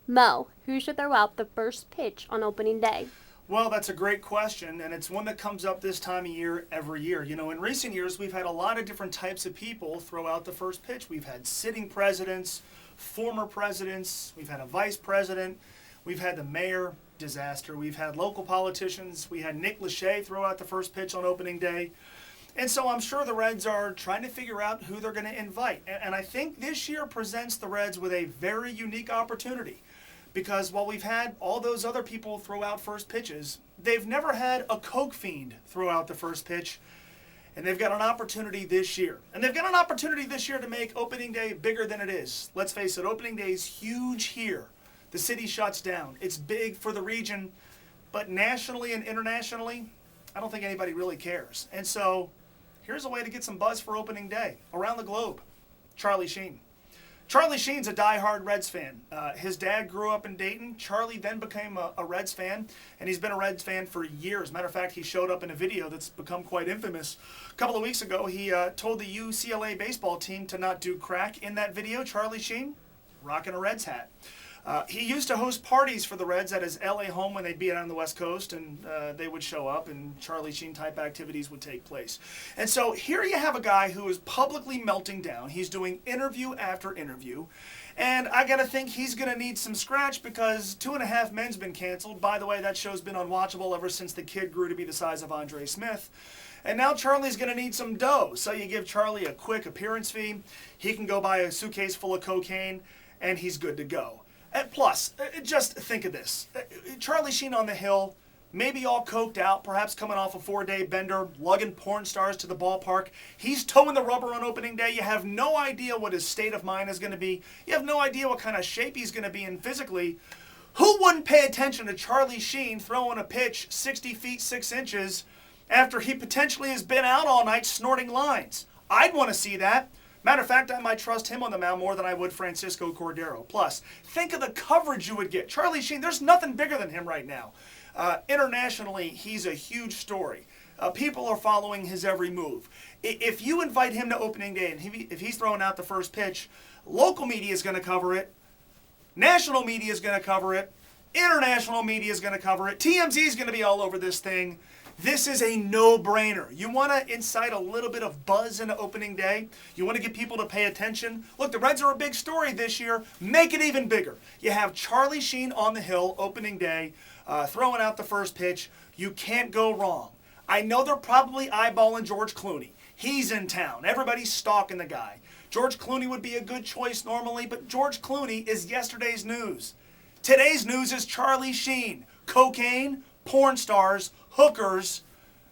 Mo, who should throw out the first pitch on opening day? Well, that's a great question, and it's one that comes up this time of year every year. In recent years, we've had a lot of different types of people throw out the first pitch. We've had sitting presidents, former presidents, we've had a vice president, we've had the mayor, disaster, we've had local politicians, we had Nick Lachey throw out the first pitch on opening day. And so I'm sure the Reds are trying to figure out who they're going to invite. And I think this year presents the Reds with a very unique opportunity. Because while we've had all those other people throw out first pitches, they've never had a Coke fiend throw out the first pitch. And they've got an opportunity this year. And they've got an opportunity this year to make opening day bigger than it is. Let's face it, opening day is huge here. The city shuts down. It's big for the region. But nationally and internationally, I don't think anybody really cares. And so here's a way to get some buzz for opening day around the globe. Charlie Sheen. Charlie Sheen's a diehard Reds fan. His dad grew up in Dayton. Charlie then became a Reds fan, and he's been a Reds fan for years. Matter of fact, he showed up in a video that's become quite infamous. A couple of weeks ago, he told the UCLA baseball team to not do crack. In that video, Charlie Sheen rocking a Reds hat. He used to host parties for the Reds at his LA home when they'd be out on the West Coast, and they would show up and Charlie Sheen type activities would take place. And so here you have a guy who is publicly melting down. He's doing interview after interview. And I got to think he's going to need some scratch because 2.5 Men's been canceled. By the way, that show's been unwatchable ever since the kid grew to be the size of Andre Smith. And now Charlie's going to need some dough. So you give Charlie a quick appearance fee. He can go buy a suitcase full of cocaine, and he's good to go. And plus, just think of this. Charlie Sheen on the hill, maybe all coked out, perhaps coming off a 4-day bender, lugging porn stars to the ballpark. He's towing the rubber on opening day. You have no idea what his state of mind is going to be. You have no idea what kind of shape he's going to be in physically. Who wouldn't pay attention to Charlie Sheen throwing a pitch 60 feet 6 inches after he potentially has been out all night snorting lines? I'd want to see that. Matter of fact, I might trust him on the mound more than I would Francisco Cordero. Plus, think of the coverage you would get. Charlie Sheen, there's nothing bigger than him right now. Internationally, he's a huge story. People are following his every move. If you invite him to opening day and if he's throwing out the first pitch, local media is going to cover it. National media is going to cover it. International media is going to cover it. TMZ is going to be all over this thing. This is a no-brainer. You want to incite a little bit of buzz into opening day? You want to get people to pay attention? Look, the Reds are a big story this year. Make it even bigger. You have Charlie Sheen on the hill opening day, throwing out the first pitch. You can't go wrong. I know they're probably eyeballing George Clooney. He's in town. Everybody's stalking the guy. George Clooney would be a good choice normally, but George Clooney is yesterday's news. Today's news is Charlie Sheen. Cocaine, porn stars, hookers,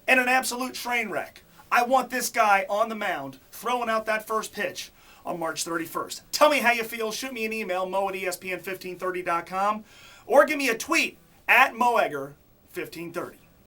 and an absolute train wreck. I want this guy on the mound throwing out that first pitch on March 31st. Tell me how you feel. Shoot me an email, mo@espn1530.com, or give me a tweet at moegger1530.